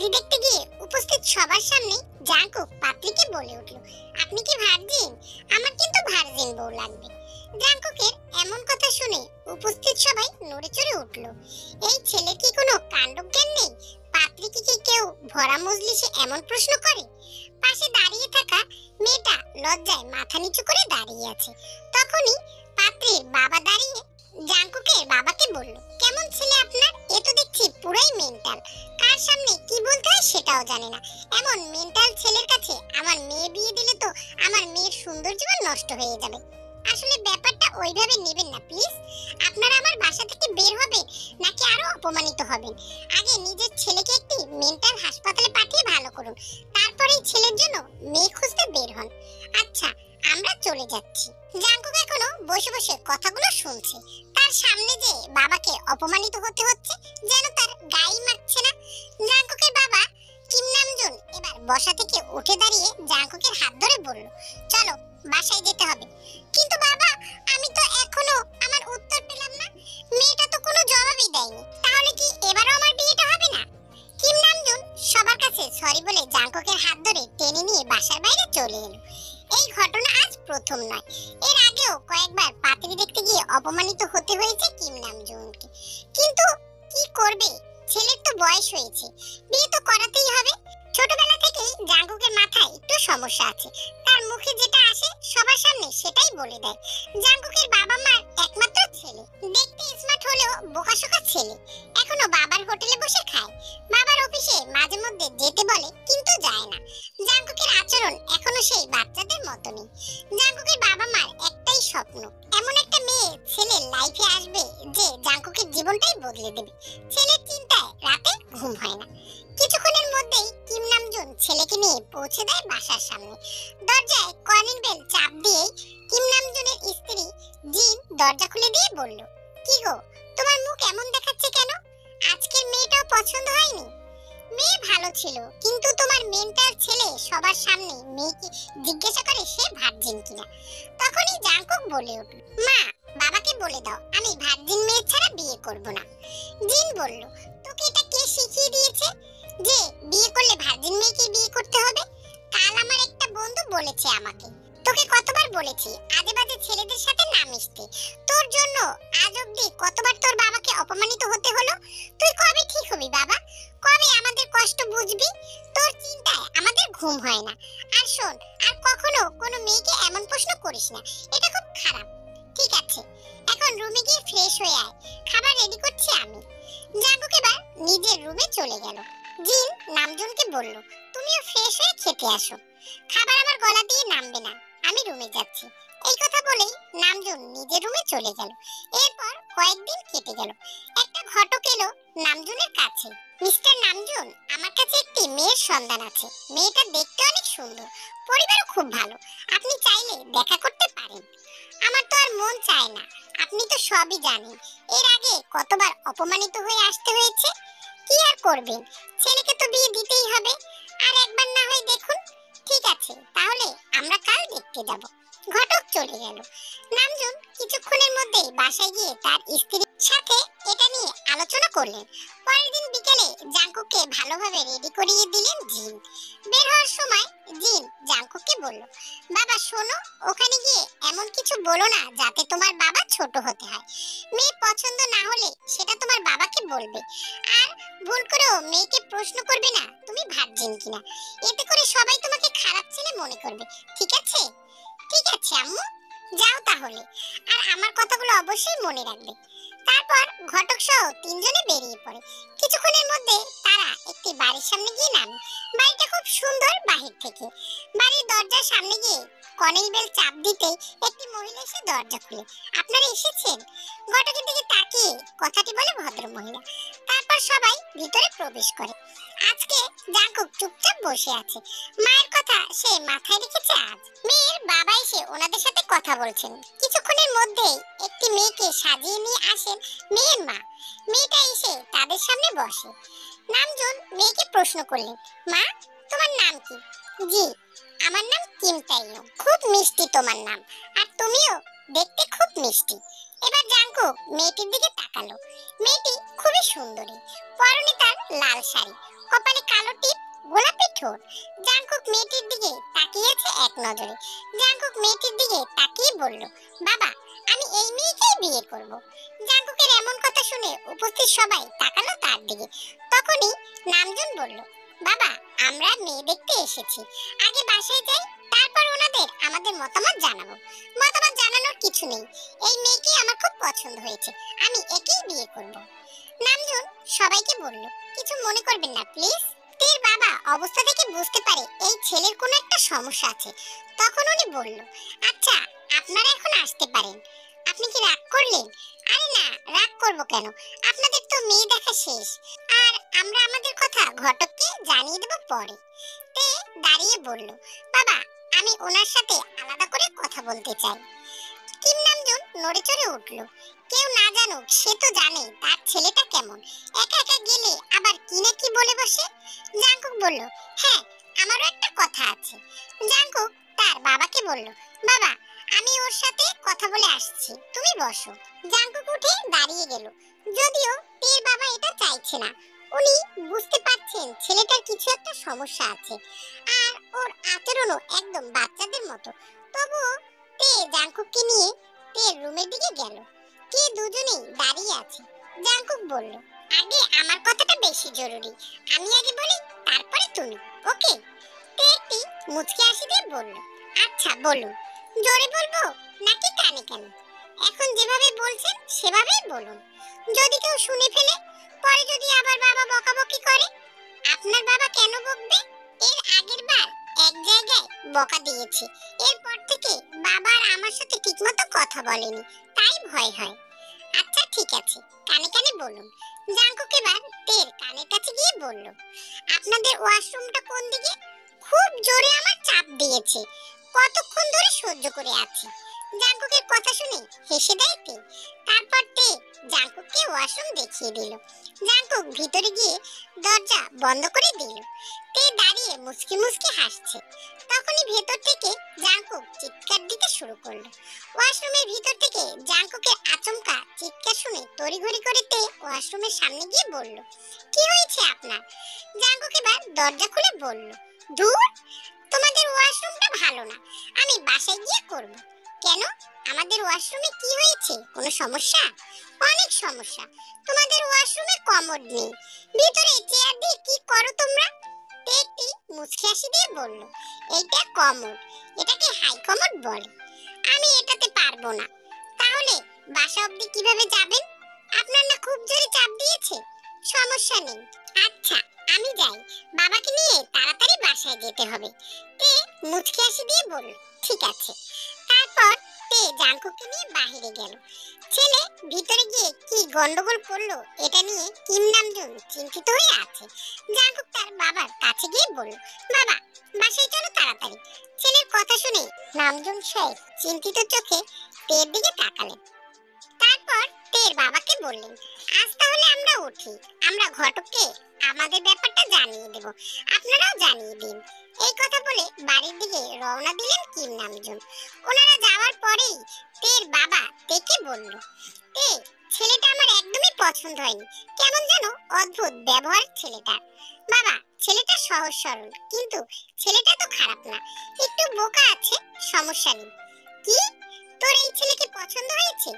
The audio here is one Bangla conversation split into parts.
পাত্রী দেখতে গিয়ে উপস্থিত সবার সামনে জাঙ্কুক পাত্রীকে বলে উঠল, আপনি কি ভার্জিন? আমার কিন্তু ভার্জিন বউ লাগবে। জাঙ্কুকের এমন কথা শুনে উপস্থিত সবাই নড়ে চড়ে উঠল। এই ছেলের কি কোনো কাণ্ডজ্ঞান নেই? পাত্রীকে কি কেউ ভরা মজলিসে এমন প্রশ্ন করে? পাশে দাঁড়িয়ে থাকা মেয়েটা লজ্জায় মাথা নিচু করে দাঁড়িয়ে আছে। তখনই পাত্রীর বাবা দাঁড়িয়ে জাঙ্কুকের বাবাকে বলল, কেমন ছেলে আপনার? এ তো দেখছি পুরাই মেন্টাল। কার সামনে কি বলতে হয় সেটাও জানে না। এমন মেন্টাল ছেলের কাছে আমার মেয়ে বিয়ে দিলে তো আমার মেয়ের সুন্দর জীবন নষ্ট হয়ে যাবে। আসলে ব্যাপারটা ওইভাবে নেবেন না প্লিজ। আপনারা আমার বাসা থেকে বের হবে নাকি আরো অপমানিত হবেন? আগে নিজের ছেলেকে একটি মেন্টাল হাসপাতালে পাঠিয়ে ভালো করুন, তারপরেই ছেলের জন্য মেয়ে খুঁজতে বের হন। আচ্ছা, আমরা চলে যাচ্ছি। জাঙ্কুক এখনো বসে বসে কথাগুলো শুনছে। তার সামনে যে বাবাকে অপমানিত হতে হচ্ছে যেন তার গায়ে মাখছে না। জাঙ্কুকের বাবা কিম নামজুন এবার বসা থেকে উঠে দাঁড়িয়ে জাঙ্কুকের হাত ধরে বলল, চলো বাসায় যেতে হবে। কিন্তু বাবা, আমি তো এখনো আমার উত্তর পেলাম না। মেয়েটা তো কোনো জবাবই দেয়নি। তাহলে কি এবারও আমার বিয়েটা হবে না? কিম নামজুন সবার কাছে সরি বলে জাঙ্কুকের হাত ধরে টেনে নিয়ে বাসার বাইরে চলে এলো। এই ঘটনা আজ প্রথম নয়, এর আগেও কয়েকবার পাত্রী দেখতে গিয়ে অপমানিত হতে হয়েছে কিম নামজুনকে। কিন্তু কি করবে, ছেলের তো বয়স হয়েছে, বিয়ে তো করাতেই হবে। ছোটবেলা থেকেই জাঙ্কুকের মাথায় একটু সমস্যা আছে। তার মুখে যেটা আসে সবার সামনে সেটাই বলে দেয়। জাঙ্কুকের বাবা মার একমাত্র ছেলে, দেখতে স্মার্ট হলেও বোকাশোকা ছেলে। এখনো বাবার হোটেলে বসে খায়, বাবার অফিসে মাঝে মধ্যে যেতে বলে কিন্তু যায় না। জাঙ্কুকের আচরণ এখনো সেই বাচ্চাদের মতনই। জাঙ্কুকের বাবা মার একটাই স্বপ্ন, এমন একটা মেয়ে ছেলের লাইফে আসবে যে জাঙ্কুকের জীবনটাই বদলে দেবে। ছেলের চিন্তায় রাতে ঘুম হয় না। কিছুক্ষণের মধ্যেই কিম নামজুন ছেলেকে নিয়ে পৌঁছে দেয় বাসার সামনে। দরজায় কলিং বেল চাপ দিয়েই কিম নামজুনের স্ত্রী জিন দরজা খুলে দিয়ে বলল, কি গো, তোমার মুখ এমন দেখাচ্ছে কেন? আজকের মেয়েটাও পছন্দ হয়নি? মেয়ে ভালো ছিল, কিন্তু তোমার মেন্টাল ছেলে সবার সামনে মেয়েকে জিজ্ঞাসা করে সে ভার্জিন কিনা। তখনই জাঙ্কুক বলে উঠল, মা, বাবাকে বলে দাও আমি ভার্জিন মেয়ে ছাড়া বিয়ে করব না। জিন বলল, তোকে এটা কে শিখিয়ে দিয়েছে যে বিয়ে করলে ভার্জিন মেয়েকে বিয়ে করতে হবে? কাল আমার একটা বন্ধু বলেছে আমাকে। তোকে কতবার বলেছি আজে বাজে ছেলেদের সাথে না মিশতে। তোর জন্য আজ অবধি কতবার তোর বাবাকে অপমানিত হতে হলো। তুই কবে ঠিক হবি বাবা? কবে আমাদের কষ্ট বুঝবি? তোর চিন্তায় আমাদের ঘুম হয় না। আর শোন, আর কখনো কোনো মেয়েকে এমন প্রশ্ন করিস না, এটা খুব খারাপ। ঠিক আছে, এখন রুমে গিয়ে ফ্রেশ হয়ে আয়, খাবার রেডি করছি আমি। জাঙ্কুক এবার নিজের রুমে চলে গেল। জিন নামজুনকে বলল, তুমিও ফ্রেশ হয়ে খেতে আসো, খাবার আমার গলা দিয়ে নামবে না, আমি রুমে যাচ্ছি। এই কথা বলেই নামজুন নিজের রুমে চলে গেল। এরপর কয়েকদিন কেটে গেল। একটা ঘটক এলো নামজুনের কাছে। মিস্টার নামজুন, আমার কাছে একটি মেয়ের সন্ধান আছে। মেয়েটা দেখতে অনেক সুন্দর, পরিবারও খুব ভালো। আপনি চাইলে দেখা করতে পারেন। আমার তো আর মন চায় না, আপনি তো সবই জানেন। এর আগে কতবার অপমানিত হয়ে আসতে হয়েছে। কি আর করবেন, ছেলেকে তো বিয়ে দিতেই হবে। আর একবার না হয় দেখুন। ঠিক আছে, তাহলে আমরা কাল দেখতে যাব। ঘটক চলে গেল। নামজুন কিছুক্ষণের মধ্যেই বাসায় গিয়ে তার স্ত্রীর সাথে এটা নিয়ে আলোচনা করলেন। পরের দিন বিকেলে জাঙ্কুককে ভালোভাবে রেডি করিয়ে দিলেন জিন। বের হওয়ার সময় জিন জাঙ্কুককে বলল, বাবা শোনো, ওখানে গিয়ে এমন কিছু বলো না যাতে তোমার বাবা ছোট হতে হয়। মেয়ে পছন্দ না হলে সেটা তোমার বাবাকে বলবে। আর ভুল করেও মেয়েকে প্রশ্ন করবে না তুমি ভার্জিন কিনা। এতে করে সবাই তোমাকে খারাপ ছেলে মনে করবে। ঠিক আছে? ঠিক আছে আম্মু, যাও তাহলে। আর আমার কথাগুলো অবশ্যই মনে রাখবে। তারপর ঘটক সহ তিনজনে বেরিয়ে পড়ে। কিছুক্ষণের মধ্যে তারা একটি বাড়ির সামনে গিয়ে নামে। বাড়িটা খুব সুন্দর বাহির থেকে। বাড়ির দরজার সামনে গিয়ে কলিং বেল চাপ দিতেই একটি মহিলা এসে দরজা খুলে, আপনারা এসেছেন? ঘটকের দিকে তাকিয়ে কথাটি বলে ভদ্র মহিলা। তারপর সবাই ভিতরে প্রবেশ করে। আজকে জাঙ্কুক চুপচাপ বসে আছে। মায়ের কথা সে মাথায় রেখেছে আজ। মেয়ের বাবা এসে ওনাদের সাথে কথা বলছেন। কিছুক্ষণের মধ্যেই একটি মেয়েকে সাজিয়ে নিয়ে আসেন মেয়ের মা। মেয়েটা এসে তাদের সামনে বসে। নামজুন মেয়েকে প্রশ্ন করলেন, মা, তোমার নাম কি? জি, আমার নাম কিম তাইয়ং। খুব মিষ্টি তোমার নাম, আর তুমিও দেখতে খুব মিষ্টি। এবার জাঙ্কুক মেয়েটির দিকে তাকালো। মেয়েটি খুবই সুন্দরী, পরনে তার লাল শাড়ি, কপালে কালো টিপ, গোলাপি ঠোঁট। জাংকুক মেয়েটির দিকে তাকিয়েছে এক নজরে। জাংকুক মেয়েটির দিকে তাকিয়ে বলল, বাবা, আমি এই মেয়েকেই বিয়ে করব। জাংকুকের এমন কথা শুনে উপস্থিত সবাই তাকালো তার দিকে। তখনই নামজুন বলল, বাবা, আমরা মেয়ে দেখতে এসেছি, আগে বাসায় যাই, তারপর ওনাদের আমাদের মতামত জানাবো। মতামত জানানোর কিছু নেই, এই মেয়েকে আমার খুব পছন্দ হয়েছে, আমি একেই বিয়ে করব। নামজুন সবাইকে বলল, কিছু মনে করবেন না প্লিজ। তের বাবা অবস্থা থেকে বুঝতে পারে এই ছেলের কোনো একটা সমস্যা আছে। তখন উনি বলল, আচ্ছা, আপনারা এখন আসতে পারেন। আপনি কি রাগ করলেন? আরে না, রাগ করব কেন, আপনাদের তো মেয়ে দেখা শেষ, আর আমরা আমাদের কথা ঘটককে জানিয়ে দেব পরে। তে দাঁড়িয়ে বলল, বাবা, আমি ওনার সাথে আলাদা করে কথা বলতে চাই। কিম নামজুন নড়ে চড়ে উঠল। কেউ না জানুক, সে তো জানে তার ছেলেটা কেমন, একা একা গেলে আবার কি না কি বলে বসে। জাংকুক বলল, হ্যাঁ, আমারও একটা কথা আছে। জাংকুক তার বাবাকে বলল, বাবা, আমি ওর সাথে কথা বলে আসছি, তুমি বসো। জাংকুক উঠে দাঁড়িয়ে গেল। যদিও তের বাবা এটা চাইছে না, উনি বুঝতে পারছেন ছেলেটার কিছু একটা সমস্যা আছে, আর ওর আচরণও একদম বাচ্চাদের মতো। তবুও তে জাংকুককে নিয়ে তের রুমের দিকে গেল। কে দুজনেই দাঁড়িয়ে আছে। জাংকুক বলল, আগে আমার কথাটা বেশি জরুরি, আমি আগে বলি, তারপরে তুমি, ওকে? তে একটি মুচকি হাসি দিয়ে বলল, আচ্ছা বলুন। জোরে বলবো নাকি কানে কানে? এখন যেভাবে বলছেন সেভাবেই বলুন। যদি কেউ শুনে ফেলে, পরে যদি আবার বাবা বকাবকি করে? আপনার বাবা কেন বকবে? এর আগের বার এক জায়গায় বকা দিয়েছি, এরপর থেকে বাবার আমার সাথে ঠিকমতো কথা বলেনি, তাই ভয় হয়। আচ্ছা ঠিক আছে, কানে কানে বলুন। জাংকুক এবার তের কানের কাছে গিয়ে বলল, আপনাদের ওয়াশরুমটা কোন দিকে? খুব জোরে আমার চাপ দিয়েছে, কতক্ষণ ধরে সহ্য করে আছি। জাংকুকের কথা শুনে হেসে দেয় তে। তারপর তে জাংকুককে ওয়াশরুম দেখিয়ে দিল। জাংকুক ভিতরে গিয়ে দরজা বন্ধ করে দিল। তে দাঁড়িয়ে মুচকি মুচকি হাসছে। তখনই ভেতর থেকে জাংকুক চিৎকার দিতে শুরু করলো। ওয়াশরুমের ভিতর থেকে জাংকুকের আচমকা চিৎকার শুনে তড়িঘড়ি করে তে ওয়াশরুমের সামনে গিয়ে বলল, কি হয়েছে আপনার? জাংকুক এবার দরজা খুলে বলল, ধুর, তোমাদের ওয়াশরুমটা ভালো না, আমি বাসায় গিয়ে করব। কেন, আমাদের ওয়াশরুমে কি হয়েছে? কোনো সমস্যা? অনেক সমস্যা। তোমাদের ওয়াশরুমে কমোড নেই, ভিতরে চেয়ার দিয়ে কি করো তোমরা? একটি মুচকি হাসি দিয়ে বলল, এইটা কমোড, এটাকে হাই কমোড বলে। আমি এটাতে পারবো না। তাহলে বাসা অবধি কিভাবে যাবেন? আপনার না খুব জোরে চাপ দিয়েছে? সমস্যা নেই, আচ্ছা আমি যাই, বাবাকে নিয়ে তাড়াতাড়ি বাসায় যেতে হবে। তে মুচকি হাসি দিয়ে বলল, ঠিক আছে। তারপর তে জাংকুককে নিয়ে বাইরে গেল। ছেলে ভিতরে গিয়ে কি গন্ডগোল করলো এটা নিয়ে কিম নামজুন চিন্তিত হয়ে আছে। জাংকুক তার বাবার কাছে গিয়ে বলল, বাবা, বাসায় চলো তাড়াতাড়ি। ছেলের কথা শুনে নামজুন সাহেব চিন্তিত চোখে তের দিকে তাকালেন। তারপর তের বাবাকে বললেন, আজ তাহলে আমরা উঠি, আমরা ঘটককে আমাদের ব্যাপারটা জানিয়ে দেব, আপনারাও জানিয়ে দিন। এই কথা বলে বাড়ির দিকে রওনা দিলেন কিম নামজুন। ওনারা যাওয়ার পরেই তের বাবা তেকে বলল, তে, ছেলেটা আমার একদমই পছন্দ হয়নি, কেমন যেন অদ্ভুত ব্যবহার ছেলেটার। বাবা, ছেলেটা সহজ সরল, কিন্তু ছেলেটা তো খারাপ না, একটু বোকা আছে, সমস্যা নেই। কি, তোর এই ছেলেকে পছন্দ হয়েছে?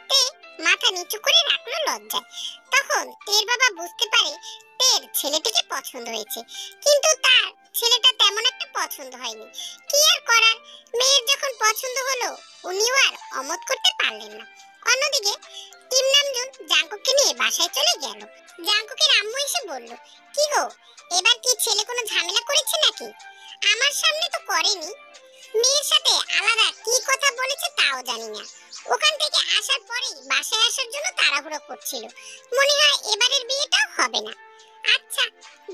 তে মাথা নিচু করে রাখলো লজ্জায়। তখন তের বাবা বুঝতে পারে তের ছেলেটিকে পছন্দ হয়েছে, কিন্তু তার ছেলেটা তেমন একটা পছন্দ হয়নি। কি আর করার, মেয়ের যখন পছন্দ হলো, উনিও আর অমত করতে পারলেন না। অন্যদিকে কিম নামজুন জাংকুককে নিয়ে বাসায় চলে গেল। জাংকুকের আম্মু এসে বলল, কি গো, এবার কি ছেলে কোনো ঝামেলা করেছে নাকি? আমার সামনে তো করেনি, মেয়ের সাথে আলাদা কি কথা বলেছে তাও জানি না। ওখান থেকে আসার পরেই বাসায় আসার জন্য তাড়াহুড়ো করছিল, মনে হয় এবারের বিয়েটাও হবে না। আচ্ছা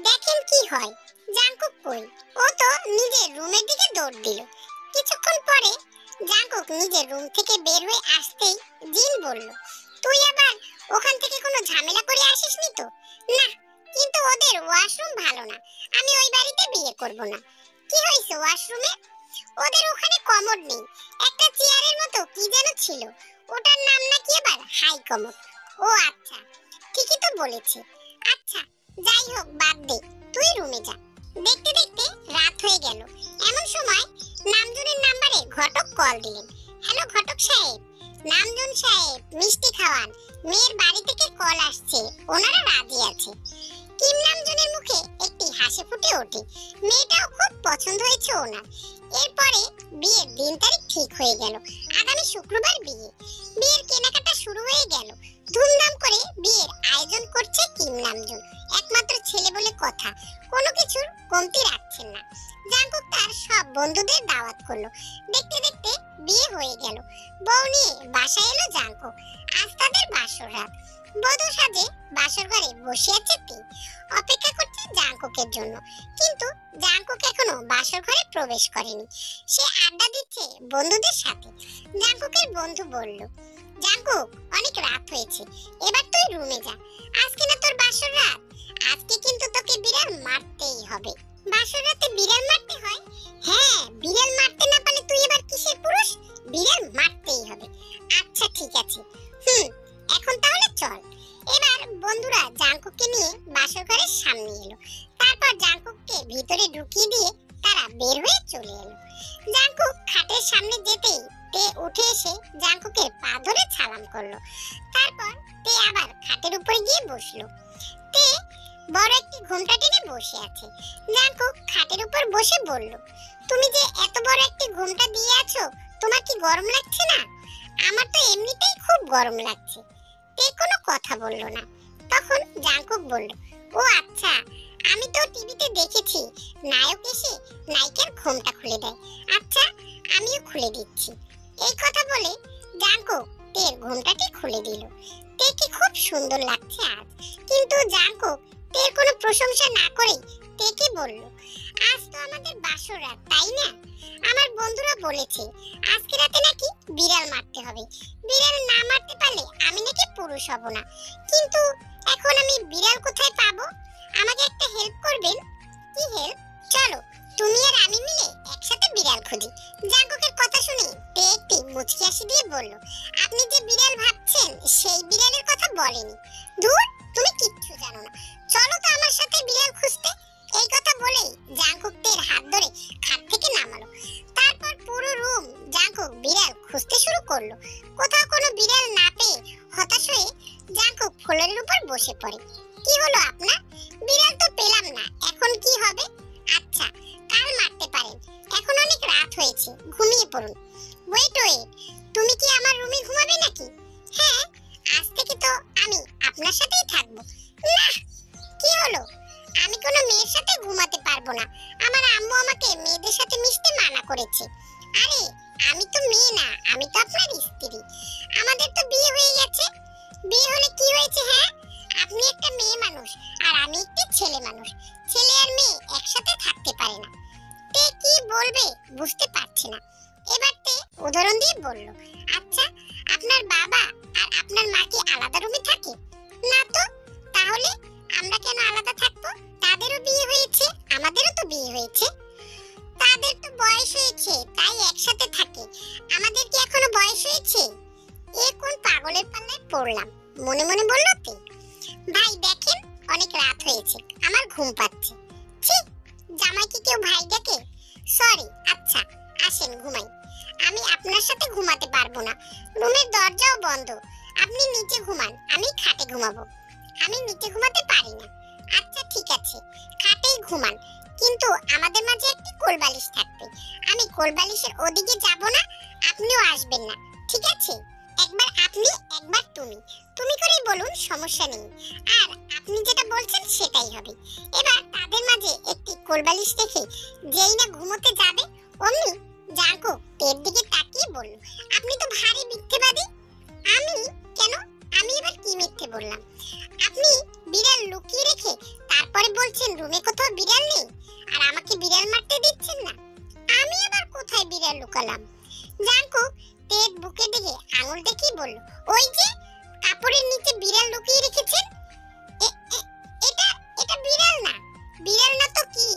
দেখেন কি হয়। জাংকুক কই? ও তো নিজের রুমের দিকে দৌড় দিল। কিছুক্ষণ পরে জাংকুক নিজের রুম থেকে বের হয়ে আসতেই জিন বলল, তুই আবার ওখান থেকে কোনো ঝামেলা করে আসিসনি তো? না, কিন্তু ওদের ওয়াশরুম ভালো না, আমি ওই বাড়িতে বিয়ে করব না। কি হয়েছে ওয়াশরুমে? ওদের ওখানে কমোড নেই, একটা চেয়ারের মতো কি যেন ছিল, ওটার নাম নাকি আবার হাই কমোড। ও আচ্ছা, ঠিকই তো বলেছে। আচ্ছা যাই হোক, বাদ দে, তুই রুমে যা। কল দিলেন। হ্যালো ঘটক সাহেব, নামজুন সাহেব, মিষ্টি খাওয়ান, মেয়ের বাড়ি থেকে কল আসছে, ওনারা রাজি আছে। কিম নামজুনের মুখে একটি হাসি ফুটে ওঠে। মেয়েটাও খুব পছন্দ হয়েছে ওনার। এরপরে বিয়ের দিন তারিখ ঠিক হয়ে গেল। আগামী শুক্রবার বিয়ে। বিয়ের কেনাকাটা শুরু হয়ে গেল। ধুমধাম করে বিয়ের আয়োজন করছে কিম নামজুন। একমাত্র ছেলে বলে কথা, কোনো কিছুর কমতি রাখছেন না। জাঙ্কুক তার সব বন্ধুদের দাওয়াত করলো। দেখতে দেখতে বিয়ে হয়ে গেল। বউ নিয়ে বাসায় এলো জাঙ্কুক। আজ তাদের বাসর রাত। বধূ সাজে বাসর ঘরে বসে আছে তে। অপেক্ষা করছে জাঙ্কুকের জন্য। কিন্তু জাঙ্কুক এখনো বাসর ঘরে প্রবেশ করেনি। সে আড্ডা দিচ্ছে বন্ধুদের সাথে। জাঙ্কুকের বন্ধু বলল, জাঙ্কুক, অনেক রাত হয়েছে, এবার তুই রুমে যা। আজকে না তোর বাসর রাত, আজকে কিন্তু তোকে বিড়াল মারতেই হবে। বাসর রাতে বিড়াল মারতে হয়? হ্যাঁ, বিড়াল মারতে না পারলে তুই এবার কিসের পুরুষ? বিড়াল মারতেই হবে। আচ্ছা ঠিক আছে, এখন তাহলে চল। এবার বন্ধুরা জাঙ্কুককে নিয়ে বাসর ঘরের সামনে এলো। তারপর জাঙ্কুককে ভিতরে ঢুকিয়ে দিয়ে তারা বের হয়ে চলে এলো। জাঙ্কুক খাটের সামনে যেতেই তে উঠে এসে জাঙ্কুকের পা ধরে সালাম করলো। তারপর তে আবার খাটের উপরে গিয়ে বসলো। তে বড় একটি ঘোমটা টেনে বসে আছে। জাঙ্কুক খাটের উপর বসে বলল, তুমি যে এত বড় একটি ঘোমটা দিয়ে আছো, তোমার কি গরম লাগছে না? আমার তো এমনিতেই খুব গরম লাগছে। তে কোনো কথা বলল না। তখন জাঙ্কুক বলল, ও আচ্ছা, আমি তো টিভিতে দেখেছি নায়ক এসে নায়িকার ঘোমটা খুলে দেয়। আচ্ছা, আমিও খুলে দিচ্ছি। এই কথা বলে জাঙ্কুক তের ঘোমটাটি খুলে দিল। তেকে খুব সুন্দর লাগছে আজ। কিন্তু জাঙ্কুক তের কোনো প্রশংসা না করে তেকে বলল, আজ তো আমাদের বাসর রাত, তাই না? আমার বন্ধুরা বলেছে আজকে রাতে নাকি বিড়াল মারতে হবে। বিড়াল না মারতে পারলে আমি নাকি পুরুষ হব না। কিন্তু এখন আমি বিড়াল কোথায় পাবো? আমাকে একটা হেল্প করবেন? কি হেল্প? চলো তুমি আর আমি মিলে একসাথে বিড়াল খুঁজি। জাঙ্কুকের কথা শুনে তে একটি মুচকি হাসি দিয়ে বলল, আপনি যে বিড়াল ভাবছেন সেই বিড়ালের কথা বলেনি। ধুর, তুমি কিচ্ছু জানো না। চলো তো আমার সাথে বিড়াল খুঁজতে। এই কথা বলেই জাঙ্কুক তের হাত ধরে খাট থেকে নামালো। তারপর পুরো রুম জাঙ্কুক বিড়াল খুঁজতে শুরু করলো। কোথাও কোনো বিড়াল না পেয়ে হতাশ হয়ে জাঙ্কুক ফ্লোরের উপর বসে পড়ে। কি হলো আপনার? বিড়াল তো পেলাম না, এখন কি হবে? আচ্ছা, কাল মারতে পারেন, এখন অনেক রাত হয়েছে, ঘুমিয়ে পড়ুন। ওয়েট, তুমি কি আমার রুমে ঘুমাবে নাকি? হ্যাঁ, আজ থেকে তো আমি আপনার সাথেই থাকবো। না, কি হলো? আমি কোনো মেয়ের সাথে ঘুমাতে পারবো না। আমার আম্মু আমাকে মেয়েদের সাথে মিশতে মানা করেছে। আরে, আমি তো মেয়ে না, আমি তো আপনার স্ত্রী। আমাদের তো বিয়ে হয়ে গেছে। বিয়ে হলে কি হয়েছে? হ্যাঁ, আপনি একটা মেয়ে মানুষ আর আমি একটা ছেলে মানুষ। ছেলে আর মেয়ে একসাথে থাকতে পারে না। তে কি বলবে বুঝতে পারছে না। এবার তে উদাহরণ দিয়ে বলল, আচ্ছা, আপনার বাবা আর আপনার মা কি আলাদা রুমে থাকে? না তো, তাহলে আমরা কেন আলাদা থাকবো? তাদেরও বিয়ে হয়েছে, আমাদেরও তো বিয়ে হয়েছে। তাদের তো বয়স হয়েছে, তাই একসাথে থাকে। আমাদের কি এখনো বয়স হয়েছে? এ কোন পাগলের পাল্লায় পড়লাম, মনে মনে বলল তে। ভাই দেখেন, অনেক রাত হয়েছে, আমার ঘুম পাচ্ছে। ছি, জামাইকে কেউ ভাই ডাকে? সরি। আচ্ছা, আসেন ঘুমাই। আমি আপনার সাথে ঘুমাতে পারবো না, রুমের দরজাও বন্ধ। আপনি নিচে ঘুমান, আমি খাটে ঘুমাবো। আমি নিচে ঘুমাতে পারি না। আচ্ছা ঠিক আছে, খাটেই ঘুমান, কিন্তু আমাদের মাঝে একটি কোলবালিশ থাকবে। আমি কোলবালিশের ওদিকে যাব না, আপনিও আসবেন না, ঠিক আছে? একবার আপনি, একবার তুমি। তুমি করেই বলুন, সমস্যা নেই। আর আপনি যেটা বলছেন সেটাই হবে। এবার তাদের মাঝে একটি কোলবালিশ রেখে যেই না ঘুমোতে যাবে, অমনি জাঙ্কুক তের দিকে তাকিয়ে বলল, আপনি তো ভারী মিথ্যেবাদী। আমি? কেন? আমি এবার কি মিথ্যে বললাম? আপনি বিড়াল লুকিয়ে রেখে তারপরে বলছেন রুমে কোথাও বিড়াল নেই, আর আমাকে বিড়াল মারতে দিচ্ছেন না। আমি আবার কোথায় বিড়াল লুকালাম? জাঙ্কুক তের বুকে দিকে আঙুল দেখিয়ে বলল, ওই যে কাপড়ের নিচে বিড়াল লুকিয়ে রেখেছেন। এটা এটা বিড়াল না। বিড়াল না তো কি?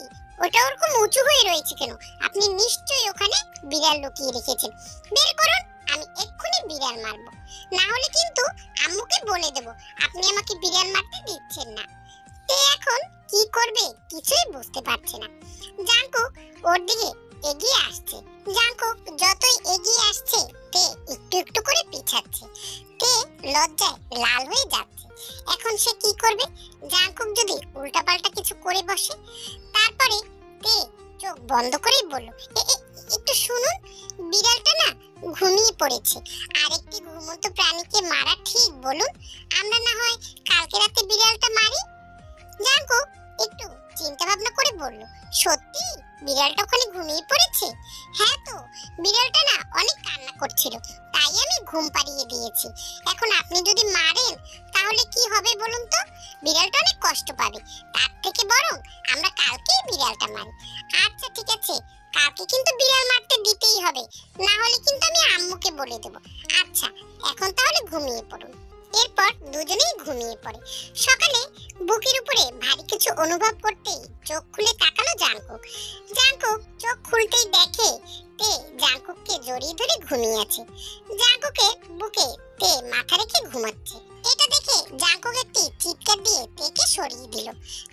ওটা ওরকম উঁচু হয়ে রয়েছে কেন? আপনি নিশ্চয়ই ওখানে বিড়াল লুকিয়ে রেখেছেন। বের করুন, আমি এক্ষুনি বিড়াল মারবো। না হলে কিন্তু আম্মুকে বলে দেব আপনি আমাকে বিড়াল মারতে দিচ্ছেন না। তে এখন কি করবে কিছুই বুঝতে পারছে না। জাঙ্কুক ওর দিকে এগিয়ে আসছে। জাঙ্কুক যতই এগিয়ে আসছে তে একটু একটু করে পিছাচ্ছে। তে লজ্জায় লাল হয়ে যাচ্ছে। এখন সে কি করবে? জাঙ্কুক যদি উল্টাপাল্টা কিছু করে বসে? তারপরে তে চোখ বন্ধ করেই বলল, একটু শুনুন, বিড়ালটা না ঘুমিয়ে পড়েছে। আরেকটি ঘুমন্ত প্রাণীকে মারা ঠিক বলুন? আমরা না হয় কালকে রাতে বিড়ালটা মারি। জাঙ্কুক একটু চিন্তা ভাবনা করে বলল, সত্যি বিড়ালটা ওখানে ঘুমিয়ে পড়েছে? হ্যাঁ তো, বিড়ালটা না অনেক কান্না করছিল, তাই আমি ঘুম পাড়িয়ে দিয়েছি। এখন আপনি যদি মারেন তাহলে কি হবে বলুন তো? বিড়ালটা অনেক কষ্ট পাবে। তার থেকে বরং আমরা কালকেই বিড়ালটা মারি। আচ্ছা ঠিক আছে, কালকে কিন্তু বিড়াল মারতে দিতেই হবে, না হলে কিন্তু আমি আম্মুকে বলে দেব। আচ্ছা এখন তাহলে ঘুমিয়ে পড়ুন। এরপর দুজনেই ঘুমিয়ে পড়ে। সকালে বুকের উপরে ভারী কিছু অনুভব করতেই চোখ খুলে তাকালো জাঙ্কুক। জাঙ্কুক চোখ খুলতেই দেখে তে জাঙ্কুককে জড়িয়ে ধরে ঘুমিয়ে আছে। জাঙ্কুকের বুকে তে মাথা রেখে ঘুমাচ্ছে। এটা দেখে জাঙ্কুক একটি চিৎকার দিয়ে তেকে সরিয়ে দিল।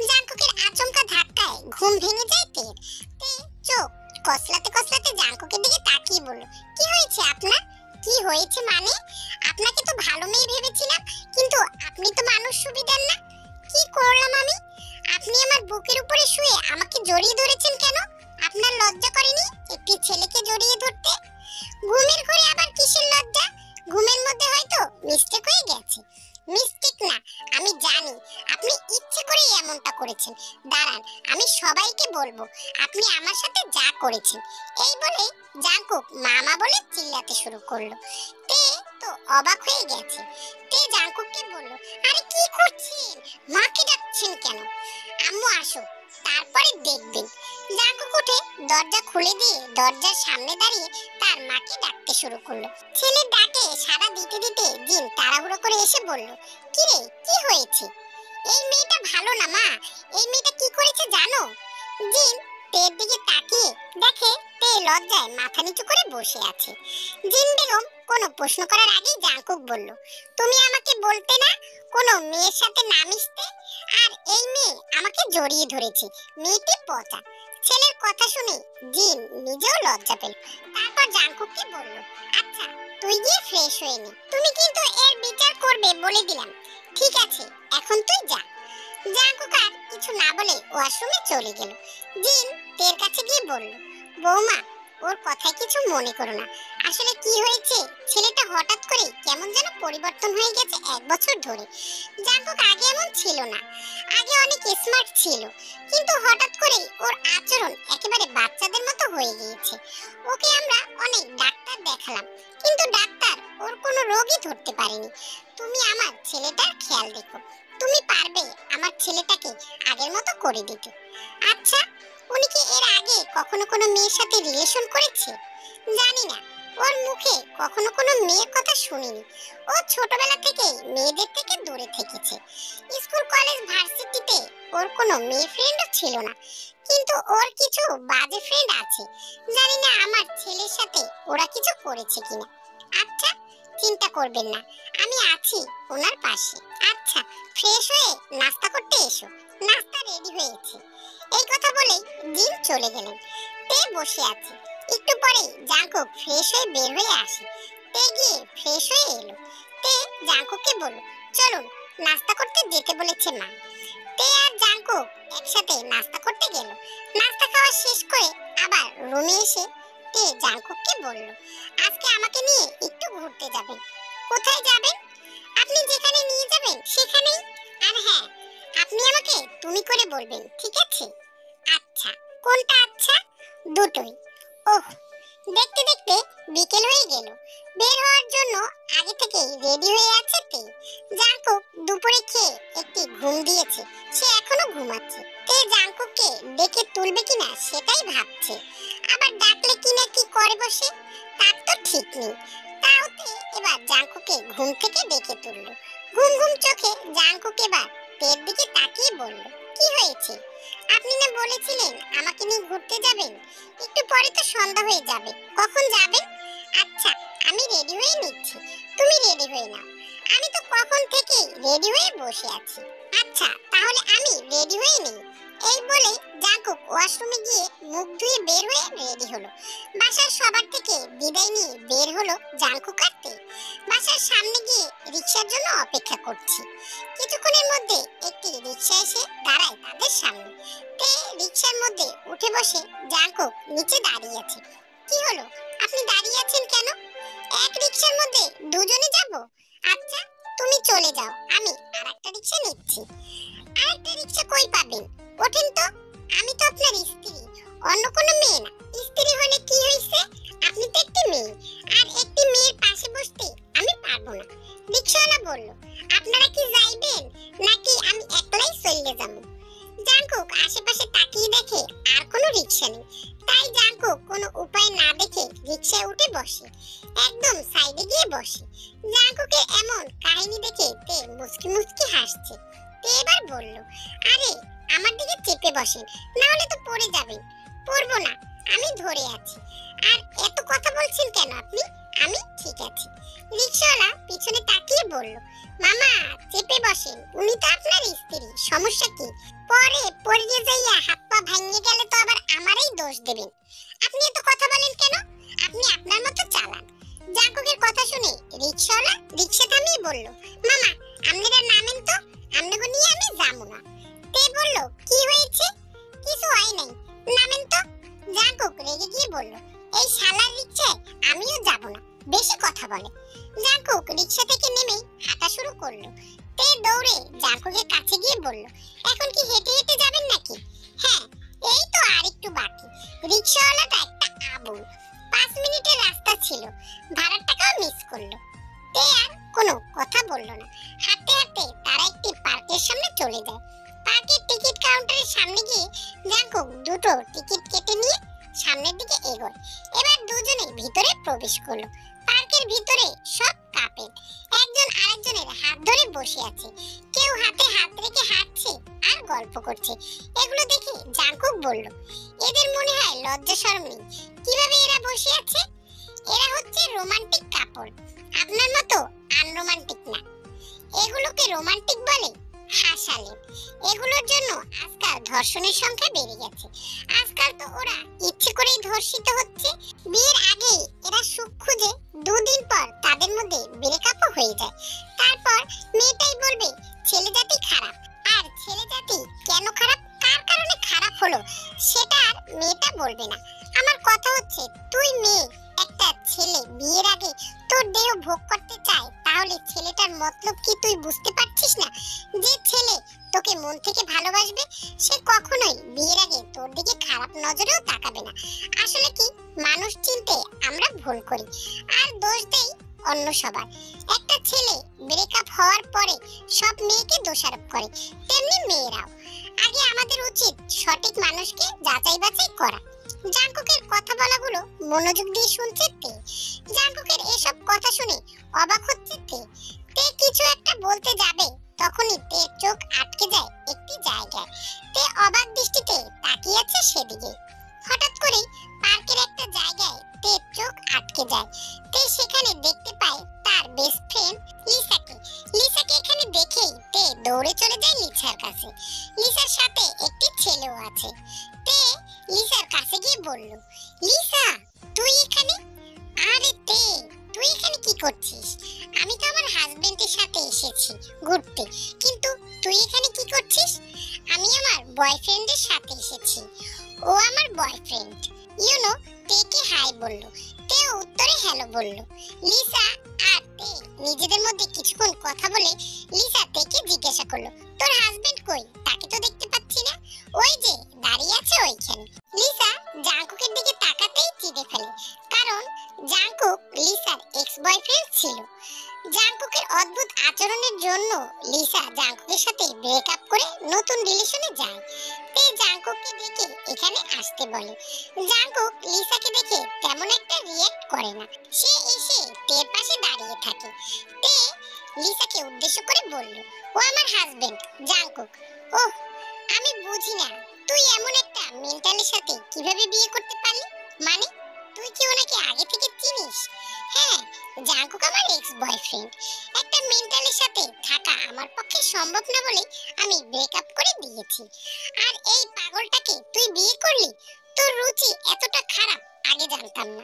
জাঙ্কুকের আচমকা ধাক্কায় ঘুম ভেঙে যায় তের। তে চোখ কসলাতে কসলাতে জাঙ্কুকের দিকে তাকিয়ে বলল, কি হয়েছে আপনার? কি হয়েছে মানে? আপনাকে তো ভালো মেয়ে ভেবেছিলাম, কিন্তু আপনি তো মানুষ সুবিধার না। কি করলাম আমি? আপনি আমার বুকের উপরে শুয়ে আমাকে জড়িয়ে ধরেছেন কেন? আপনার লজ্জা করেনি একটি ছেলেকে জড়িয়ে ধরতে? ঘুমের ঘরে আবার কিসের লজ্জা? ঘুমের মধ্যে হয়তো মিস্টেক হয়ে গেছে। মিস্টেক না, আমি জানি আপনি ইচ্ছে করে এমনটা করেছেন। দাঁড়ান, আমি সবাইকে বলবো আপনি আমার সাথে যা করেছেন। এই বলে জাঙ্কুক মামা বলে চিল্লাতে শুরু করলো। তে তো অবাক হয়ে গেছে। তে জাঙ্কুককে বলল, আরে কি করছেন? মাকে ডাকছেন কেন? আম্মু আসো, তারপরে দেখবেন। জাঙ্কুক উঠে দরজা খুলে দিয়ে দরজার সামনে দাঁড়িয়ে তার মাকে ডাকতে শুরু করলো। ছেলের ডাকে সাড়া দিতে দিতে জিন তাড়াহুড়ো করে এসে বলল, কি রে, কি হয়েছে? এই মেয়েটা ভালো না মা। এই মেয়েটা কি করেছে জানো? জিন তের দিকে তাকিয়ে দেখে তে লজ্জায় মাথা নিচু করে বসে আছে। জিন বেগম কোনো প্রশ্ন করার আগেই জাঙ্কুক বলল, তুমি আমাকে বলতে না কোনো মেয়ের সাথে না মিশতে? আর এই মেয়ে আমাকে জড়িয়ে ধরেছে, মেয়েটি পচা। ছেলের কথা শুনে জিন নিজেও লজ্জা পেল। তারপর জাঙ্কুককে বলল, আচ্ছা তুই গিয়ে ফ্রেশ হয়ে নে, তুমি কিন্তু এর বিচার করবে বলে দিলাম। ঠিক আছে, এখন তুই যা। জাঙ্কুক আর কিছু না বলে ওয়াশরুমে চলে গেল। জিন তের কাছে গিয়ে বলল, বৌমা ওর কথায় কিছু মনে করো না। আসলে কি হয়েছে, ছেলেটা হঠাৎ করে কেমন যেন পরিবর্তন হয়ে গেছে 1 বছর ধরে। জাঙ্কুক আগে এমন ছিল না, আগে অনেক স্মার্ট ছিল, কিন্তু হঠাৎ করে ওর আচরণ একেবারে বাচ্চাদের মতো হয়ে গিয়েছে। ওকে আমরা অনেক ডাক্তার দেখালাম, কিন্তু ডাক্তার ওর কোনো রোগই ধরতে পারেনি। তুমি আমার ছেলেটার খেয়াল রেখো, তুমি পারবে আমার ছেলেটাকে আগের মতো করে দিতে। আচ্ছা, উনি কি এর আগে কখনো কোনো মেয়ের সাথে রিলেশন করেছে? জানি না, ওর মুখে কখনো কোনো মেয়ের কথা শুনিনি। ও ছোটবেলা থেকে মেয়েদের থেকে দূরে থেকেছে। স্কুল কলেজ ভার্সিটিতে ওর কোনো মেয়ে ফ্রেন্ডও ছিল না, কিন্তু ওর কিছু বাজে ফ্রেন্ড আছে। জানি না আমার ছেলের সাথে ওরা কিছু করেছে কিনা। আচ্ছা চিন্তা করবেন না, আমি আছি ওনার পাশে। আচ্ছা ফ্রেশ হয়ে নাস্তা করতে এসো, নাস্তা রেডি হয়েছে। এই কথা বলে জিন চলে গেলেন। তে বসে আছে। একটু পরে জাঙ্কুক ফ্রেশ হয়ে বের হয়ে আসে। তে গিয়ে ফ্রেশ হয়ে এলো। তে জাঙ্কুককে বলল, চলুন নাস্তা করতে যেতে বলেছে মা। তে আর জাঙ্কুক একসাথে নাস্তা করতে গেল। নাস্তা খাওয়া শেষ করে আবার রুমে এসে তে জাঙ্কুককে বলল, আজকে আমাকে নিয়ে একটু ঘুরতে যাবেন। কোথায় যাবেন? আপনি যেখানে নিয়ে যাবেন সেখানেই। আর হ্যাঁ, আপনি আমাকে তুমি করে বলবেন, ঠিক আছে? আচ্ছা। কোনটা আচ্ছা? দুটোই। ওহ, দেখতে দেখতে বিকেল হয়ে গেল। বের হওয়ার জন্য আগে থেকে রেডি হয়ে আছে তে। জাঙ্কুক দুপুরে খেয়ে একটি ঘুম দিয়েছে, সে এখনো ঘুমাচ্ছে। তে জাঙ্কুককে ডেকে তুলবে কিনা সেটাই ভাবছে। আবার ডাকলে কিনা কি করে বসে তার তো ঠিক নেই। তাও তে এবার জাঙ্কুককে ঘুম থেকে ডেকে তুললো। ঘুম ঘুম চোখে জাঙ্কুক এবার তের দিকে তাকিয়ে বলল, কি হয়েছে? আপনি না বলেছিলেন আমাকে নিয়ে ঘুরতে যাবেন? একটু পরে তো সন্ধ্যা হয়ে যাবে, কখন যাবেন? আচ্ছা আমি রেডি হয়ে নিচ্ছি, তুমি রেডি হয়ে নাও। আমি তো কখন থেকে রেডি হয়ে বসে আছি। আচ্ছা তাহলে আমি রেডি হয়ে নেই। এই বলে জাঙ্কুক ওয়াশরুমে গিয়ে মুখ ধুয়ে বের হয়ে রেডি হলো। বাসার সবার থেকে বিদায় নিয়ে বের হলো জাঙ্কুক আর তে। বাসার সামনে গিয়ে রিকশার জন্য অপেক্ষা করছি। কিছুক্ষণের মধ্যে একটি রিকশা এসে দাঁড়ায় তাদের সামনে। তে রিকশার মধ্যে উঠে বসে জাঙ্কুক নিচে দাঁড়িয়ে আছে। কি হলো, আপনি দাঁড়িয়ে আছেন কেন? এক রিকশার মধ্যে দুজনে যাব? আচ্ছা তুমি চলে যাও, আমি আরেকটা রিকশা নিচ্ছি। আরেকটা রিকশা কই পাবেন? ওঠেন তো। আমি তো আপনার স্ত্রী, অন্য কোনো মেয়ে না। স্ত্রী হলে কি হয়েছে? আপনি তো একটি মেয়ে, আর একটি মেয়ের পাশে বসতে আমি পারবো না। রিকশাওয়ালা বলল, আপনারা কি যাইবেন নাকি আমি একলাই চলে যাব? জাঙ্কুক আশেপাশে তাকিয়ে দেখে আর কোনো রিকশা নেই। তাই জাঙ্কুক কোনো উপায় না দেখে রিকশায় উঠে বসে, একদম সাইডে গিয়ে বসে। জাঙ্কুকের এমন কাহিনী দেখে তে মুচকি মুচকি হাসছে। তে এবার বলল, আরে আমার দিকে চেপে বসেন, না হলে তো পড়ে যাবেন। পড়বো না, আমি ধরে আছি। আর এত কথা বলছেন কেন আপনি? আমি ঠিক আছি। রিকশাওয়ালা পিছনে তাকিয়ে বলল, মামা চেপে বসেন, উনি তো আপনার স্ত্রী, সমস্যা কি? পরে পড়ে যাইয়া হাত পা ভাঙিয়ে গেলে তো আবার আমারই দোষ দেবেন। আপনি এত কথা বলেন কেন? আপনি আপনার মতো চালান। জাঙ্কুকের কথা শুনে রিকশাওয়ালা রিকশা থামিয়ে বলল, মামা আপনারা নামেন তো, আপনাকে নিয়ে আমি যাবো না। তে বলল, কি হয়েছে? কিছু হয় নাই, নামেন তো। জাঙ্কুক রেগে গিয়ে বলল, এই শালার রিকশায় আমিও যাব না, বেশি কথা বলে। জাঙ্কুক রিকশা থেকে নেমে হাঁটা শুরু করলো। তে দৌড়ে জাঙ্কুকের কাছে গিয়ে বলল, এখন কি হেঁটে হেঁটে যাবেন নাকি? হ্যাঁ, এই তো আর একটু বাকি। রিকশাওয়ালাটা একটা আবুল, 5 মিনিটের রাস্তা ছিল, ভাড়ার টাকাও মিস করলো। তে আর কোনো কথা বলল না। হাঁটতে হাঁটতে তারা একটি পার্কের সামনে চলে যায়। পার্কের টিকিট কাউন্টারের সামনে গিয়ে জাঙ্কুক দুটো টিকিট কেটে নিয়ে সামনের দিকে এগোয়। এবার দুজনে ভিতরে প্রবেশ করলো। পার্কের ভিতরে সব কাপেল, একজন আরেকজনের হাত ধরে বসে আছে, কেউ হাতে হাত রেখে হাঁটছে আর গল্প করছে। এগুলো দেখে জাঙ্কুক বলল, এদের মনে হয় লজ্জা শরম নেই, কিভাবে এরা বসে আছে? এরা হচ্ছে রোমান্টিক কাপল, আপনার মতো আনরোমান্টিক না। এগুলোকে রোমান্টিক বলে? হাসালেন। এগুলোর জন্য আজকাল ধর্ষণের সংখ্যা বেড়ে গেছে। আজকাল তো ওরা ইচ্ছে করেই ধর্ষিত হচ্ছে। বিয়ের আগে এরা সুখ খুঁজে 2 দিন পর তাদের মধ্যে ব্রেকআপও হয়ে যায়। তারপর মেয়েটাই বলবে ছেলে জাতি খারাপ। আর ছেলে জাতি কেন খারাপ, কার কারণে খারাপ হলো, সেটা আর মেয়েটা বলবে না। আমার কথা হচ্ছে, তুই মেয়ে, একটা ছেলে বিয়ের আগে তোর দেহ ভোগ করতে চায়, তাহলে ছেলেটার মতলব কি তুই বুঝতে পারছিস না? যে ছেলে তোকে মন থেকে ভালোবাসবে সে কখনোই বিয়ের আগে তোর দিকে খারাপ নজরেও তাকাবে না। আসলে কি, মানুষ চিনতে আমরা ভুল করি আর দোষ দেই অন্য সবার। একটা ছেলে ব্রেকআপ হওয়ার পরে সব মেয়েকে দোষারোপ করে, তেমনি মেয়েরাও। আগে আমাদের উচিত সঠিক মানুষকে যাচাই বাছাই করা। জাঙ্কুকের কথা বলাগুলো মনোযোগ দিয়ে শুনছে তে। জাঙ্কুকের এসব কথা শুনে অবাক হচ্ছে তে। তে কিছু একটা বলতে যাবে, তখনই তে চোখ আটকে যায় একটি জায়গায়। তে অবাক দৃষ্টিতে তাকিয়ে আছে সেদিকে। হঠাৎ করে পার্কের একটা জায়গায় তে চোখ আটকে যায়। তে সেখানে দেখতে পায় তার বেস্ট ফ্রেন্ড লিসাকে। লিসাকে এখানে দেখেই তে দৌড়ে চলে যায় লিসার কাছে। লিসার সাথে একটি ছেলেও আছে। তে লিসার কাছে গিয়ে বলল, লিসা তুই এখানে? আরে তে, তুই এখানে কি করছিস? আমি তো আমার হাজবেন্ডের সাথে এসেছি ঘুরতে, কিন্তু তুই এখানে কি করছিস? আমি আমার বয়ফ্রেন্ডের সাথে এসেছি। ও আমার বয়ফ্রেন্ড। তেকে হাই বলল। তেও উত্তরে হ্যালো বলল। লিসা আর তে নিজেদের মধ্যে কিছুক্ষণ কথা বলে লিসা তেকে জিজ্ঞাসা করলো, তোর হাজবেন্ড কই? তাকে তো দেখতে পাচ্ছি না। ওই যে দাঁড়িয়ে আছে ওইখানে। লিসা জাঙ্কুকের দিকে তাকাতেই চিড়ে ফেলে, কারণ জাঙ্কুক লিসার এক্স বয়ফ্রেন্ড ছিল। জাঙ্কুকের অদ্ভুত আচরণের জন্য লিসা জাঙ্কুকের সাথে ব্রেকআপ করে নতুন রিলেশনে যায়। তে জাঙ্কুককে দেখে এখানে আসতে বলে। জাঙ্কুক লিসাকে দেখে তেমন একটা রিঅ্যাক্ট করে না, সে এসে তের পাশে দাঁড়িয়ে থাকে। তে লিসাকে উদ্দেশ্য করে বলল, ও আমার হাজবেন্ড জাঙ্কুক। ওহ, আমি বুঝি না তুই এমন একটা মেন্টালের সাথে কিভাবে বিয়ে করতে পারলি। মানে তুই কি ওনাকে আগে থেকে চিনিস? হ্যাঁ, জাঙ্কুক আমার এক্স বয়ফ্রেন্ড। একটা মেন্টালের সাথে থাকা আমার পক্ষে সম্ভব না বলে আমি ব্রেকআপ করে দিয়েছি। আর এই পাগলটাকে তুই বিয়ে করলি? তোর রুচি এতটা খারাপ আগে জানতাম না।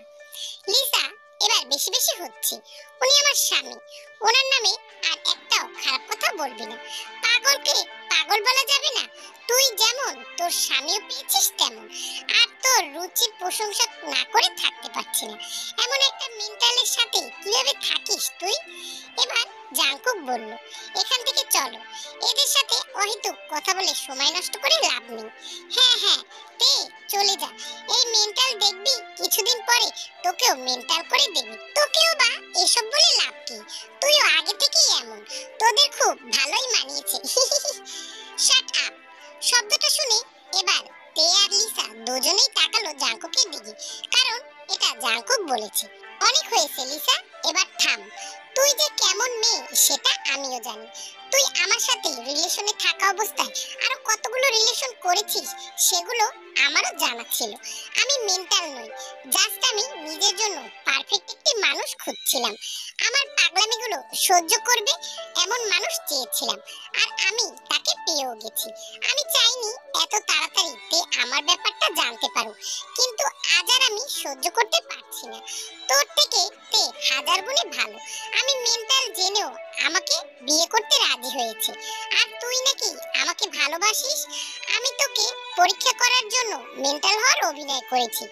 লিসা, এবার বেশি বেশি হচ্ছে। উনি আমার স্বামী, ওনার নামে আর একটাও খারাপ কথা বলবি না। পাগলকে পাগল বলা যাবে না। তুই যেমন তোর স্বামীও পেয়েছিস তেমন। আর তোর রুচির প্রশংসা না করে থাকতে পারছি না। এমন একটা মেন্টালের সাথে কিভাবে থাকিস তুই? এবার জাঙ্কুক বলল, এখান থেকে চলো, এদের সাথে অহেতুক কথা বলে সময় নষ্ট করে লাভ নেই। হ্যাঁ হ্যাঁ, তে চলে যা। এই মেন্টাল দেখবি কিছুদিন পরে তোকেও মেন্টাল করে দেবে। তোকেও বা এসব বলে লাভ কি? তুইও আগে থেকেই এমন। তোদের খুব ভালোই মানিয়েছে। Shut up. শব্দটা শুনে এবার তে আর লিসা দুজনেই তাকালো জাঙ্কুকের দিকে, কারণ এটা জাঙ্কুক বলেছে। অনেক হয়েছে লিসা, এবার থাম। তুই যে কেমন মেয়ে সেটা আমিও জানি। তুই আমার সাথে রিলেশনে থাকা অবস্থায় আরো কতগুলো রিলেশন করেছিস সেগুলো আমারও জানা ছিল। আমি মেন্টাল নই, জাস্ট আমি নিজের জন্য পারফেক্ট একটি মানুষ খুঁজছিলাম। আমার পাগলামিগুলো সহ্য করবে এমন মানুষ চেয়েছিলাম, আর আমি তাকে পেয়েও গেছি। আমি চাইনি এত তাড়াতাড়ি তে আমার ব্যাপারটা জানতে পারো, কিন্তু আজ আর আমি সহ্য করতে পারছি না। তোর থেকে তে হাজার গুণে ভালো। আমি মেন্টাল জেনেও আমাকে বিয়ে করতে রাজি হয়েছে, আর তুই নাকি আমাকে ভালোবাসিস। আমি তোকে পরীক্ষা করার জন্য মেন্টাল হওয়ার অভিনয় করেছি।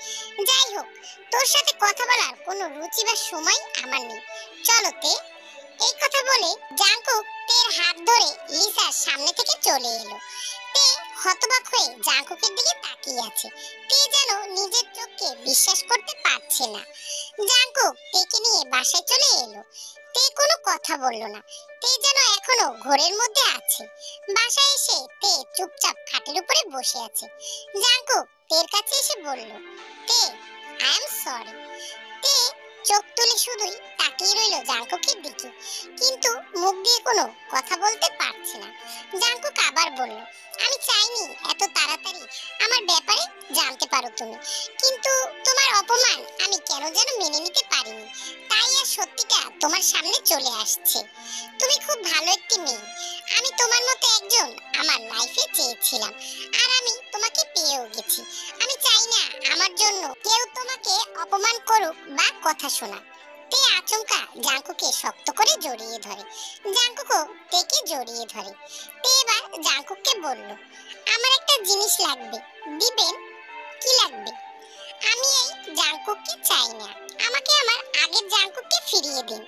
যাই হোক, তোর সাথে কথা বলার কোনো রুচি বা সময় আমার নেই। চলো তে। এই কথা বলে জাঙ্কুক তের হাত ধরে লিসার সামনে থেকে চলে এলো। তে হতবাক হয়ে জাঙ্কুকের দিকে তাকিয়ে আছে। তে যেন নিজের চোখকে বিশ্বাস করতে পারছে না। জাঙ্কুক তেকে নিয়ে বাসায় চলে এলো। তে কোনো কথা বলল না। তে যেন এখনো ঘোরের মধ্যে আছে। বাসায় এসে তে চুপচাপ খাটের উপরে বসে আছে। জাঙ্কুক তের কাছে এসে বলল, তে আই এম সরি। তে চোখ তুলে শুধুই তাকিয়ে রইল জাঙ্কুকের দিকে, কিন্তু মুখ দিয়ে কোনো কথা বলতে পারছে না। জাঙ্কুক আবার বলল, আমি চাইনি এত তাড়াতাড়ি আমার ব্যাপারে জানতে পারো তুমি, কিন্তু তোমার অপমান আমি কেন যেন মেনে নিতে পারিনি, তাই আর সত্যিটা তোমার সামনে চলে আসছে। তুমি খুব ভালো একটি মেয়ে। আমি তোমার মতো একজন আমার লাইফে চেয়েছিলাম, আর আমি তোমাকে পেয়েও গেছি। আমি চাই না আমার জন্য কেউ তোমাকে অপমান করুক বা কথা শোনাক। তে আচমকা জাঙ্কুকে শক্ত করে জড়িয়ে ধরে। জাঙ্কুকও তেকে জড়িয়ে ধরে। তে এবার জাঙ্কুককে বলল, আমার একটা জিনিস লাগবে, দিবেন? কি লাগবে? আমি এই জাঙ্কুককে চাই না, আমাকে আমার আগের জাঙ্কুককে ফিরিয়ে দিন।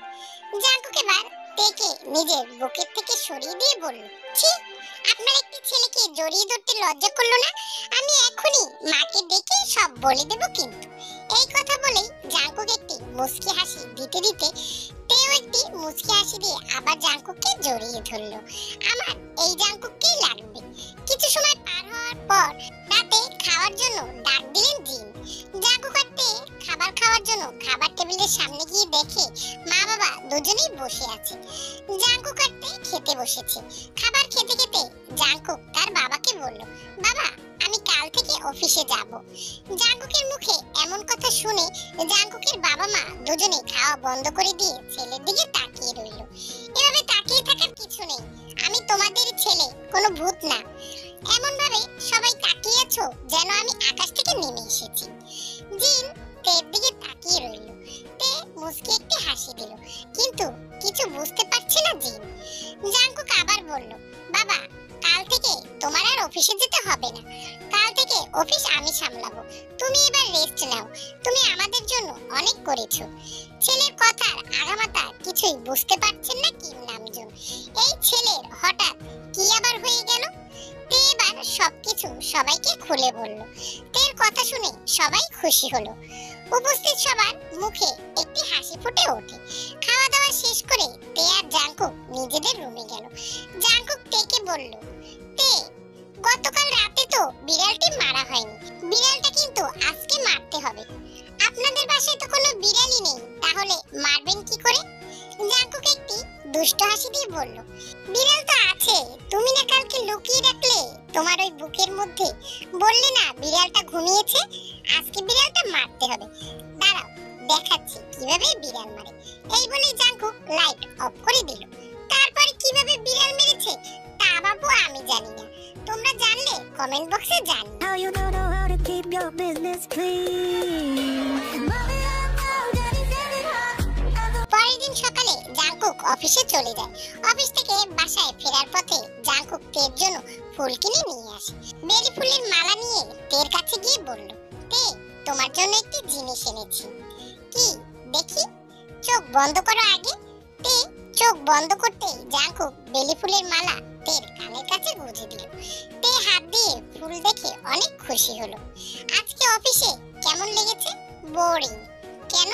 জাঙ্কুক এবার তেকে নিজের বুকের থেকে সরিয়ে দিয়ে বলল, ছি, আপনার একটি ছেলেকে জড়িয়ে ধরতে লজ্জা করলো না? আমি এখনই মাকে ডেকে সব বলে দেব কিন্তু। এই কথা বলেই জাঙ্কুক একটি মুচকি হাসি দিতে দিতে তেও একটি মুচকি হাসি দিয়ে আবার জাঙ্কুককে জড়িয়ে ধরলো। আমার এই জাঙ্কুককেই লাগবে। কিছু সময় পার হওয়ার পর রাতে খাওয়ার জন্য ডাক দিলেন জিন। জাঙ্কুক আর তে খাবার খাওয়ার জন্য খাবার টেবিলের সামনে গিয়ে দেখে মা বাবা দুজনেই বসে আছে। জাঙ্কুক আর তে খেতে বসেছে। খাবার খেতে খেতে জাঙ্কুক তার বাবাকে বলল, বাবা আমি কাল থেকে অফিসে যাব। জাঙ্কুকের মুখে এমন কথা শুনে জাঙ্কুকের বাবা মা দুজনেই খাওয়া বন্ধ করে দিয়ে ছেলের দিকে তাকিয়ে রইল। এভাবে তাকিয়ে থাকার কিছু নেই, আমি তোমাদের ছেলে, কোনো ভূত না। এমন ভাবে সবাই তাকিয়ে আছো যেন আমি আকাশ থেকে নেমে এসেছি। জিন তের দিকে তাকিয়ে রইল। তে মুচকি একটি হাসি দিল, কিন্তু কিছু বুঝতে পারছে না জিন। জাঙ্কুক আবার বলল, বাবা কাল থেকে তোমার আর অফিসে যেতে হবে না। কাল থেকে অফিস আমি সামলাবো। তুমি এবার রেস্ট নাও। তুমি আমাদের জন্য অনেক করেছো। ছেলের কথার আগামাথা কিছুই বুঝতে পারছেন না কিম নামজুন। এই ছেলের হঠাৎ কি আবার হয়ে গেল? তে এবার সবকিছু সবাইকে খুলে বলল। তের কথা শুনে সবাই খুশি হলো। উপস্থিত সবার মুখে একটি হাসি ফুটে ওঠে। খাওয়া দাওয়া শেষ করে তে আর জাঙ্কুক নিজেদের রুমে গেল। জাঙ্কুক তেকে বলল, তে গতকাল রাতে তো বিড়ালটি মারা হয়নি, বিড়ালটা কিন্তু আজকে মারতে হবে। আপনাদের বাসায় তো কোনো বিড়ালই নেই, তাহলে মারবেন কি করে? জাঙ্কুক একটি দুষ্ট হাসি দিয়ে বলল, বিড়াল তো আছে, তুমি না কালকে লুকিয়ে রাখলে তোমার ওই বুকের মধ্যে, বললে না বিড়ালটা ঘুমিয়েছে, আজকে বিড়ালটা মারতে হবে। দাঁড়াও, দেখাচ্ছি কিভাবে বিড়াল মারে। এই বলে জাঙ্কুক লাইট অফ করে দিল। তারপর কিভাবে বিড়াল মেরেছে তা বাবু আমি জানি না, তোমরা জানলে কমেন্ট বক্সে জানিও। How you don't know how to keep your business clean. Mommy, I know daddy's getting hot. পরের দিন সকালে জাঙ্কুক অফিসে চলে যায়। অফিস থেকে বাসায় ফেরার পথে জাঙ্কুক তের জন্য ফুল কিনে নিয়ে আসে। বেলি ফুলের মালা নিয়ে তের কাছে গিয়ে বলল, তে তোমার জন্য একটি জিনিস এনেছি। কি দেখি? চোখ বন্ধ করো আগে। তে চোখ বন্ধ করতেই জাঙ্কুক বেলি ফুলের মালা তের কানের কাছে গুঁজে দিল। তে হাত দিয়ে ফুল দেখে অনেক খুশি হলো। আজকে অফিসে কেমন লেগেছে? বোরিং। কেন?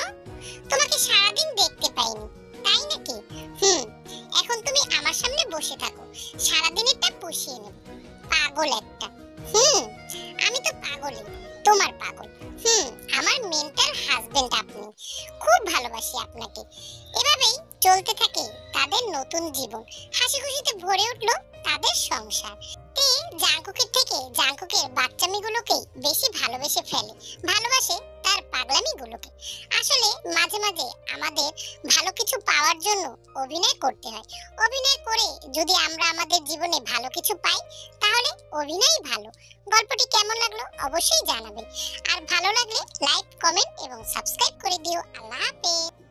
তোমাকে সারাদিন দেখতে পাইনি, তাই নাকি? এখন তুমি আমার সামনে বসে থাকো, সারাদিনেরটা পুষিয়ে নেব। পাগল একটা। আমি তো পাগলই, তোমার পাগল। আমার মেন্টাল হাজবেন্ড আপনি। খুব ভালোবাসি আপনাকে। এভাবেই চলতে থাকে তাদের নতুন জীবন। হাসি খুশিতে ভরে উঠলো তাদের সংসার। তে জাঙ্কুকের থেকে জাঙ্কুকের বাচ্চামিগুলোকে বেশি ভালোবেসে ফেলে, ভালোবাসে তার পাগলামিগুলোকে। আসলে মাঝে মাঝে আমাদের ভালো কিছু পাওয়ার জন্য অভিনয় করতে হয়। অভিনয় করে যদি আমরা আমাদের জীবনে ভালো কিছু পাই তাহলে অভিনয় ভালো। গল্পটি কেমন লাগলো অবশ্যই জানাবেন। আর ভালো লাগলে লাইক, কমেন্ট এবং সাবস্ক্রাইব করে দিও। আল্লাহ হাফেজ।